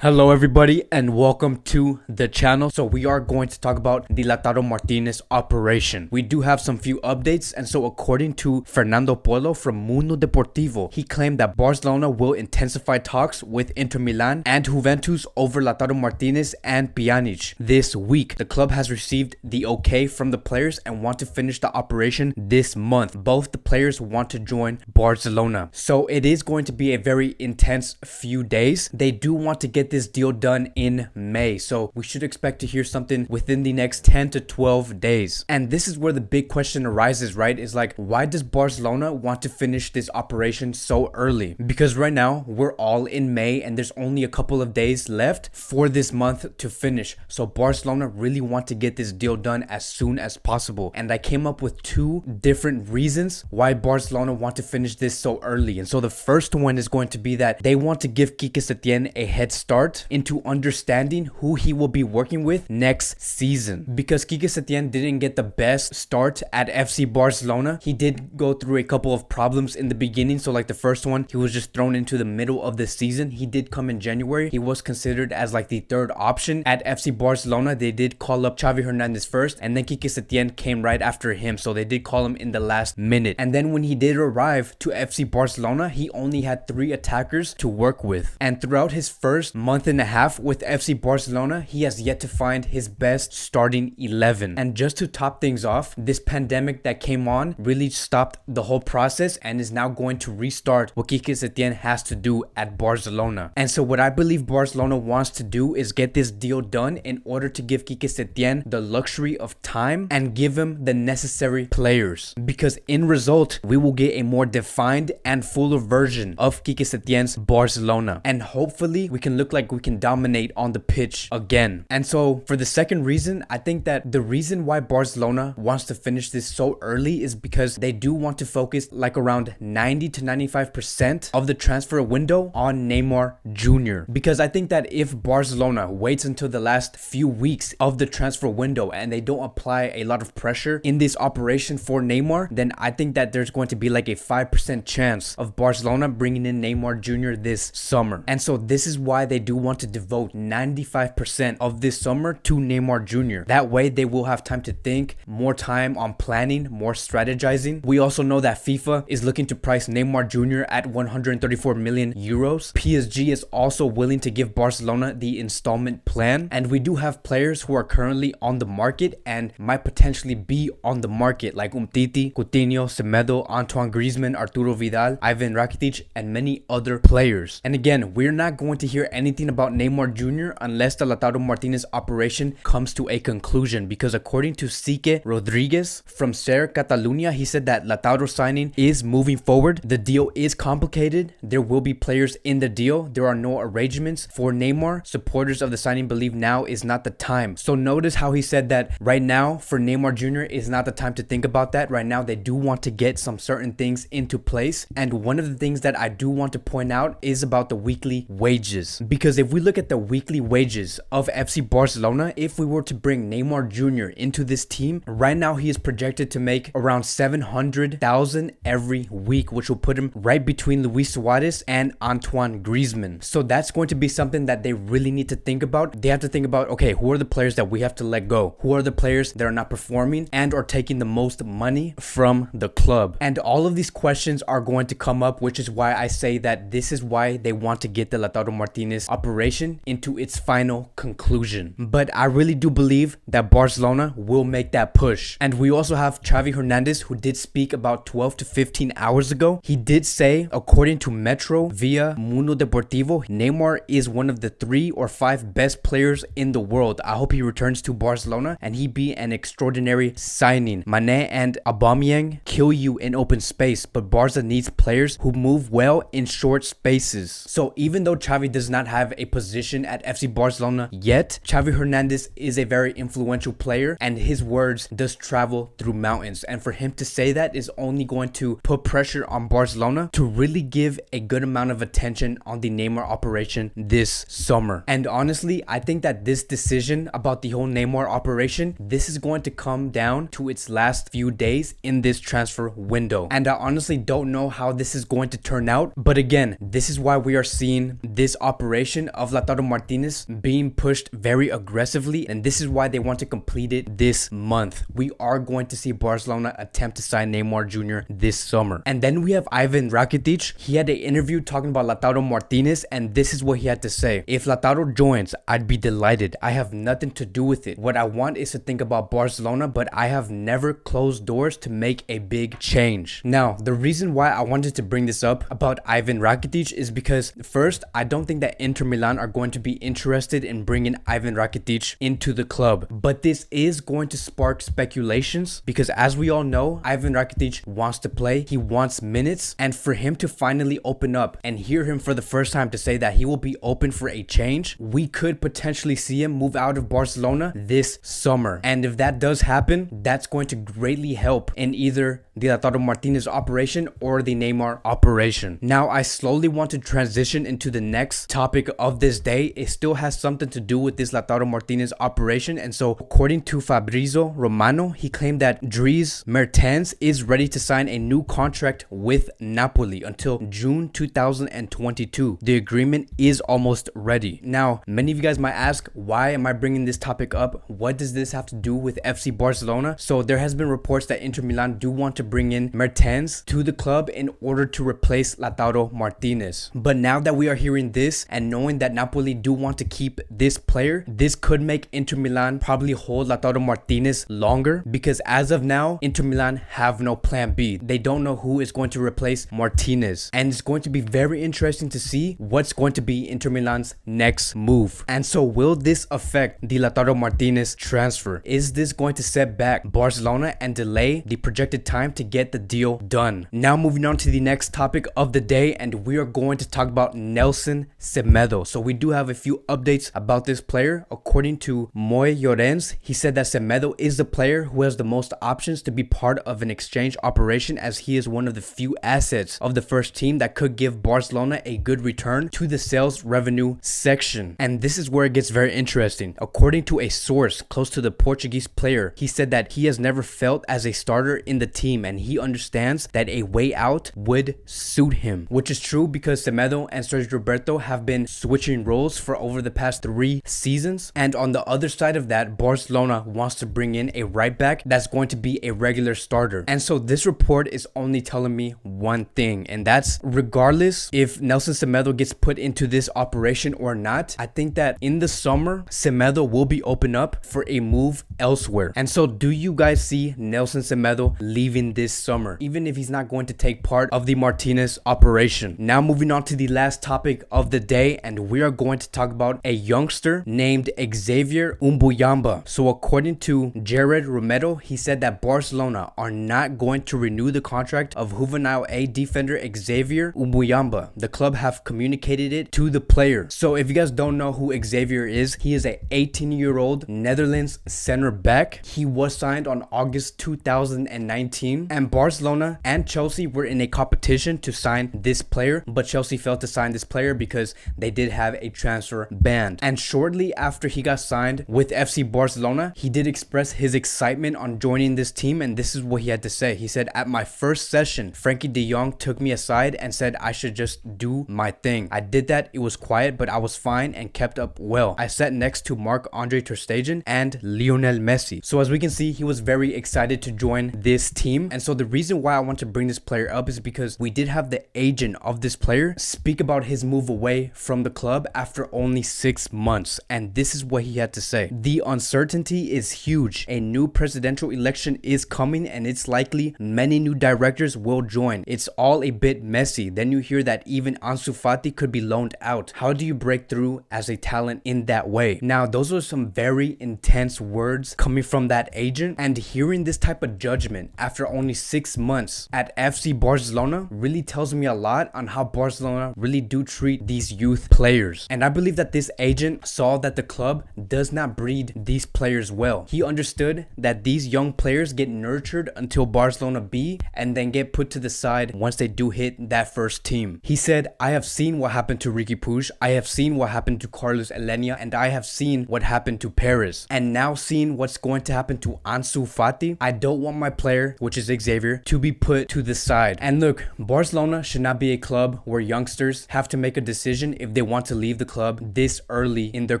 Hello everybody and welcome to the channel. So we are going to talk about the Lautaro Martinez operation. We do have some few updates, and so according to Fernando Polo from Mundo Deportivo, he claimed that Barcelona will intensify talks with Inter Milan and Juventus over Lautaro Martinez and Pjanic this week. The club has received the okay from the players and want to finish the operation this month. Both the players want to join Barcelona. So it is going to be a very intense few days. They do want to get this deal done in May, so we should expect to hear something within the next 10 to 12 days. And this is where the big question arises, right? Is like, why does Barcelona want to finish this operation so early? Because right now we're all in May and there's only a couple of days left for this month to finish. So Barcelona really want to get this deal done as soon as possible. And I came up with two different reasons why Barcelona want to finish this so early. And so the first one is going to be that they want to give Quique Setién a head start into understanding who he will be working with next season, because Quique Setién didn't get the best start at FC Barcelona. He did go through a couple of problems in the beginning. So like the first one, he was just thrown into the middle of the season. He did come in January. He was considered as like the third option at FC Barcelona. They did call up Xavier Hernandez first, and then Quique Setién came right after him, so they did call him in the last minute. And then when he did arrive to FC Barcelona, he only had 3 attackers to work with, and throughout his first month and a half with FC Barcelona, he has yet to find his best starting 11. And just to top things off, this pandemic that came on really stopped the whole process and is now going to restart what Quique Setién has to do at Barcelona. And so what I believe Barcelona wants to do is get this deal done in order to give Quique Setién the luxury of time and give him the necessary players, because in result we will get a more defined and fuller version of Quique Setién's Barcelona, and hopefully we can look like we can dominate on the pitch again. And so for the second reason, I think that the reason why Barcelona wants to finish this so early is because they do want to focus like around 90 to 95% of the transfer window on Neymar Jr. Because I think that if Barcelona waits until the last few weeks of the transfer window and they don't apply a lot of pressure in this operation for Neymar, then I think that there's going to be like a 5% chance of Barcelona bringing in Neymar Jr. this summer. And so this is why they do want to devote 95% of this summer to Neymar Jr. That way they will have time to think, more time on planning, more strategizing. We also know that FIFA is looking to price Neymar Jr. at 134 million euros. PSG is also willing to give Barcelona the installment plan, and we do have players who are currently on the market and might potentially be on the market, like Umtiti, Coutinho, Semedo, Antoine Griezmann, Arturo Vidal, Ivan Rakitic, and many other players. And again, we're not going to hear anything about Neymar Jr. unless the Lautaro Martinez operation comes to a conclusion, because according to Sique Rodriguez from Ser Catalunya, he said that Lautaro signing is moving forward. The deal is complicated. There will be players in the deal. There are no arrangements for Neymar. Supporters of the signing believe now is not the time. So notice how he said that right now for Neymar Jr. is not the time to think about that. Right now they do want to get some certain things into place. And one of the things that I do want to point out is about the weekly wages, because if we look at the weekly wages of FC Barcelona, if we were to bring Neymar Jr. into this team, right now he is projected to make around 700,000 every week, which will put him right between Luis Suarez and Antoine Griezmann. So that's going to be something that they really need to think about. They have to think about, okay, who are the players that we have to let go? Who are the players that are not performing and are taking the most money from the club? And all of these questions are going to come up, which is why I say that this is why they want to get the Lautaro Martinez operation into its final conclusion. But I really do believe that Barcelona will make that push. And we also have Xavier Hernandez, who did speak about 12 to 15 hours ago. He did say, according to Metro via Mundo Deportivo, Neymar is one of the 3 or 5 best players in the world. I hope he returns to Barcelona and he be an extraordinary signing. Mane and Aubameyang kill you in open space, but Barca needs players who move well in short spaces. So even though Xavi does not have a position at FC Barcelona yet, Xavi Hernandez is a very influential player and his words does travel through mountains. And for him to say that is only going to put pressure on Barcelona to really give a good amount of attention on the Neymar operation this summer. And honestly, I think that this decision about the whole Neymar operation, this is going to come down to its last few days in this transfer window. And I honestly don't know how this is going to turn out. But again, this is why we are seeing this operation operation of Lautaro Martinez being pushed very aggressively, and this is why they want to complete it this month. We are going to see Barcelona attempt to sign Neymar Jr. this summer. And then we have Ivan Rakitic. He had an interview talking about Lautaro Martinez, and this is what he had to say. If Lautaro joins, I'd be delighted. I have nothing to do with it. What I want is to think about Barcelona, but I have never closed doors to make a big change. Now, the reason why I wanted to bring this up about Ivan Rakitic is because first, I don't think that Inter Milan are going to be interested in bringing Ivan Rakitic into the club, but this is going to spark speculations because as we all know, Ivan Rakitic wants to play, he wants minutes, and for him to finally open up and hear him for the first time to say that he will be open for a change, we could potentially see him move out of Barcelona this summer. And if that does happen, that's going to greatly help in either the Lautaro Martinez operation or the Neymar operation. Now, I slowly want to transition into the next topic of this day. It still has something to do with this Lautaro Martinez operation, and so according to Fabrizio Romano, he claimed that Dries Mertens is ready to sign a new contract with Napoli until June 2022. The agreement is almost ready. Now, many of you guys might ask, why am I bringing this topic up? What does this have to do with FC Barcelona? So there has been reports that Inter Milan do want to bring in Mertens to the club in order to replace Lautaro Martinez. But now that we are hearing this and knowing that Napoli do want to keep this player, this could make Inter Milan probably hold Lautaro Martinez longer because as of now, Inter Milan have no plan B. They don't know who is going to replace Martinez, and it's going to be very interesting to see what's going to be Inter Milan's next move. And so will this affect the Lautaro Martinez transfer? Is this going to set back Barcelona and delay the projected time to get the deal done? Now moving on to the next topic of the day, and we are going to talk about Nelson Semedo. So we do have a few updates about this player. According to Moy Llorens, he said that Semedo is the player who has the most options to be part of an exchange operation, as he is one of the few assets of the first team that could give Barcelona a good return to the sales revenue section. And this is where it gets very interesting. According to a source close to the Portuguese player, he said that he has never felt as a starter in the team and he understands that a way out would suit him, which is true because Semedo and Sergio Roberto have been switching roles for over the past 3 seasons. And on the other side of that, Barcelona wants to bring in a right back that's going to be a regular starter. And so this report is only telling me one thing, and that's regardless if Nelson Semedo gets put into this operation or not, I think that in the summer, Semedo will be open up for a move elsewhere. And so do you guys see Nelson Semedo leaving this summer, even if he's not going to take part of the Martinez operation? Now moving on to the last topic of the day, and we are going to talk about a youngster named Xavier Mbuyamba. So according to Jared Romero, he said that Barcelona are not going to renew the contract of Juvenile A defender Xavier Mbuyamba. The club have communicated it to the player. So if you guys don't know who Xavier is, he is a 18-year-old Netherlands center back. He was signed on August 2019, and Barcelona and Chelsea were in a competition to sign this player, but Chelsea failed to sign this player because they did have a transfer ban. And shortly after he got signed with FC Barcelona, he did express his excitement on joining this team, and this is what he had to say. He said, "At my first session, Frankie de Jong took me aside and said I should just do my thing. I did that. It was quiet, but I was fine and kept up well. I sat next to Marc-Andre ter Stegen and Lionel Messi." So as we can see, he was very excited to join this team. And so the reason why I want to bring this player up is because we did have the agent of this player speak about his move away from the club after only 6 months. And this is what he had to say. "The uncertainty is huge. A new presidential election is coming and it's likely many new directors will join. It's all a bit messy. Then you hear that even Ansu Fati could be loaned out. How do you break through as a talent in that way?" Now, those are some very intense words coming from that agent, and hearing this type of judgment after only 6 months at FC Barcelona really tells me a lot on how Barcelona really do treat these youth players. And I believe that this agent saw that the club does not breed these players well. He understood that these young players get nurtured until Barcelona B and then get put to the side once they do hit that first team. He said, "I have seen what happened to Riqui Puig, I have seen what happened to Carlos Elenia, and I have seen what happened to Paris. And now seeing what's going to happen to Ansu Fati, I don't want my player, which is Xavier, to be put to the side." And look, Barcelona should not be a club where youngsters have to make a decision if they want to leave the club this early in their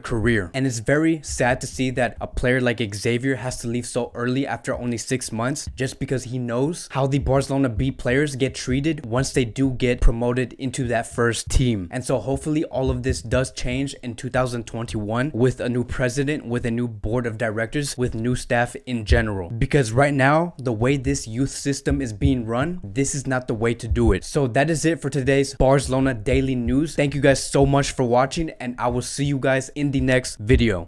career. And it's very sad to see that a player like Xavier has to leave so early after only 6 months, just because he knows how the Barcelona B players get treated once they do get promoted into that first team. And so hopefully all of this does change in 2021 with a new president, with a new board of directors, with new staff in general. Because right now, the way this youth system is being run, this is not the way to do it. So that is it for today's Barcelona Daily News. Thank you guys so much for watching, and I will see you guys in the next video.